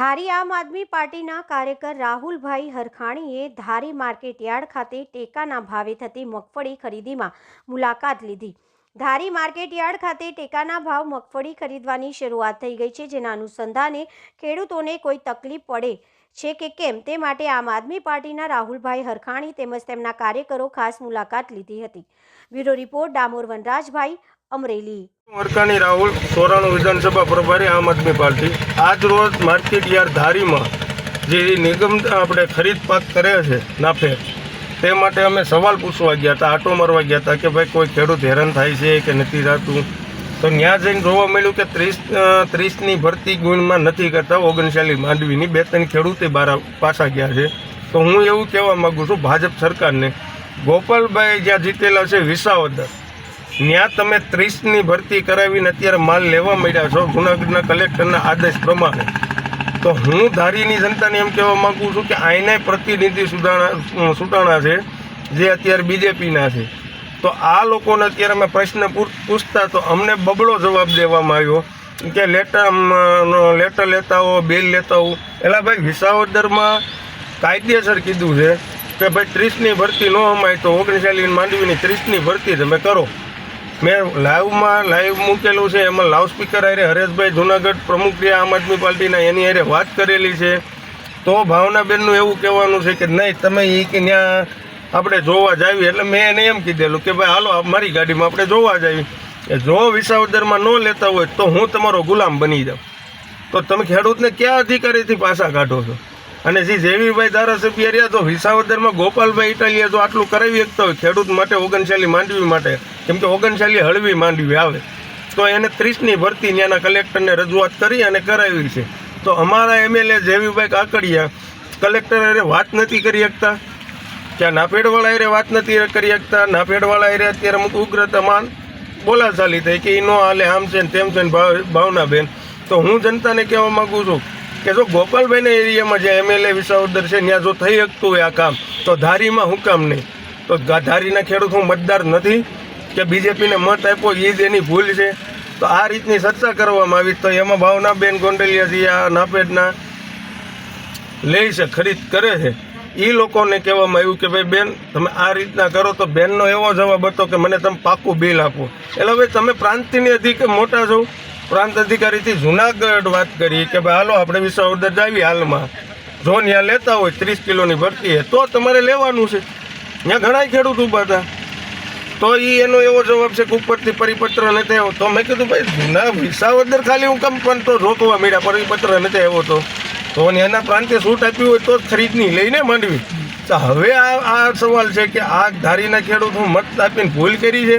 ધારી આમ આદમી પાર્ટીના કાર્યકર રાહુલભાઈ હરખાણીએ ધારી માર્કેટયાર્ડ ખાતે ટેકાના ભાવે થતી મગફળી ખરીદીમાં મુલાકાત લીધી। ધારી માર્કેટયાર્ડ ખાતે ટેકાના ભાવ મગફળી ખરીદવાની શરૂઆત થઈ ગઈ છે, જેના અનુસંધાને ખેડૂતોને કોઈ તકલીફ પડે છે કે કેમ તે માટે આમ આદમી પાર્ટીના રાહુલભાઈ હરખાણી તેમજ તેમના કાર્યકરો ખાસ મુલાકાત લીધી હતી। Bureau report Damor વનરાજભાઈ, Amreli. હરખાણી રાહુલ, 94 વિધાનસભા પ્રભારી, આમ આદમી પાર્ટી। આજ રોજ માર્કેટયાર્ડ ધારીમાં જે નિગમ આપણે ખરીદ પાક કરે છે નાફેડ, તે માટે અમે સવાલ પૂછવા ગયા હતા, આટો મારવા ગયા હતા કે ભાઈ કોઈ ખેડૂત હેરાન થાય છે કે નથી થતું। તો ત્યાં જઈને જોવા મળ્યું કે 30ની ભરતી ગુણમાં નથી કરતા, 39 માંડવીની 2-3 ખેડૂતે પાછા ગયા છે। તો હું એવું કહેવા માગું છું ભાજપ સરકારને, ગોપાલભાઈ જ્યાં જીતેલા છે વિસાવદર, ત્યાં તમે 30ની ભરતી કરાવીને અત્યારે માલ લેવા માંડ્યા છો જૂનાગઢના કલેક્ટરના આદેશ પ્રમાણે। તો હું ધારીની જનતાને એમ કહેવા માગું છું કે આઈના પ્રતિનિધિ સુટાણા છે જે અત્યારે બીજેપીના છે। તો આ લોકોને અત્યારે અમે પ્રશ્ન પૂછતા તો અમને બબડો જવાબ દેવામાં આવ્યો કે લેટર લેતા હો, બિલ લેતા હો। એટલે ભાઈ વિસાવદરમાં કાયદેસર કીધું છે કે ભાઈ 30ની ભરતી ન અમાય તો 39 માંડવીની 30ની ભરતી તમે કરો। મેં લાઈવ મૂકેલું છે, એમાં લાઉડસ્પીકર હારે હરેશભાઈ જૂનાગઢ પ્રમુખ રહ્યા આમ આદમી પાર્ટીના, એની હારે વાત કરેલી છે। તો ભાવનાબેનનું એવું કહેવાનું છે કે નહીં તમે એ કે ત્યાં આપણે જોવા જાવી, એટલે મેં એને એમ કીધેલું કે ભાઈ હાલો મારી ગાડીમાં આપણે જોવા જાવી। જો વિસાવદરમાં ન લેતા હોય તો હું તમારો ગુલામ બની જાઉં। તો તમે ખેડૂતને કયા અધિકારીથી પાછા કાઢો છો? અને જે જેવીભાઈ ધારાસભ્ય રહ્યા તો વિસાવદરમાં ગોપાલભાઈ ઇટાલિયા જો આટલું કરાવી શકતા હોય ખેડૂત માટે 39 માંડવી માટે, કેમ કે 39 હળવી માંડવી આવે, તો એને 30ની ભરતી ત્યાંના કલેક્ટરને રજૂઆત કરી અને કરાવી છે। તો અમારા એમએલએ જેવીભાઈ કાકડિયા કલેક્ટર હારે વાત નથી કરી શકતા, ત્યાં નાફેડવાળા હારે વાત નથી કરી શકતા। નાફેડવાળા હારે અત્યારે અમુક ઉગ્રતામાં બોલાચાલી થઈ કે એ નો હાલે, આમ છે ને તેમ છે ને ભાવનાબેન। તો હું જનતાને કહેવા માગું છું કે જો ગોપાલભાઈના એરિયામાં જે એમએલએ વિસાવદર છે ત્યાં જો થઈ શકતું હોય આ કામ, તો ધારીમાં હું કામ નહીં? તો ધારીના ખેડૂત હું મતદાર નથી કે બીજેપીને મત આપ્યો એ જ એની ભૂલ છે? તો આ રીતની ચર્ચા કરવામાં આવી, તો એમાં ભાવનાબેન ગોંડલિયાજી આ નાફેડના લે છે, ખરીદ કરે છે, એ લોકોને કહેવામાં આવ્યું કે ભાઈ બેન તમે આ રીતના કરો। તો બેનનો એવો જવાબ હતો કે મને તમે પાકું બિલ આપો। એટલે ભાઈ તમે પ્રાંતની મોટા છો, પ્રાંત અધિકારીથી જૂનાગઢ વાત કરી કે ભાઈ હાલો આપણે વિસાવદર જાવી હાલમાં, જો ત્યાં લેતા હોય 30 કિલોની ભરતી તો તમારે લેવાનું છે। ત્યાં ઘણા ખેડૂત ઊભા હતા, તો એ એનો એવો જવાબ છે કે ઉપરથી પરિપત્ર નથી આવ્યો। તો મેં કીધું ભાઈ જૂના વિસાવદર ખાલી હું કેમ પણ તો રોકવા મળ્યા, પરિપત્ર નથી આવ્યો તો એના પ્રાંતે છૂટ આપી હોય તો ખરીદની લઈને માંડવી। તો હવે આ સવાલ છે કે આ ધારીના ખેડૂત હું મત આપીને ભૂલ કરી છે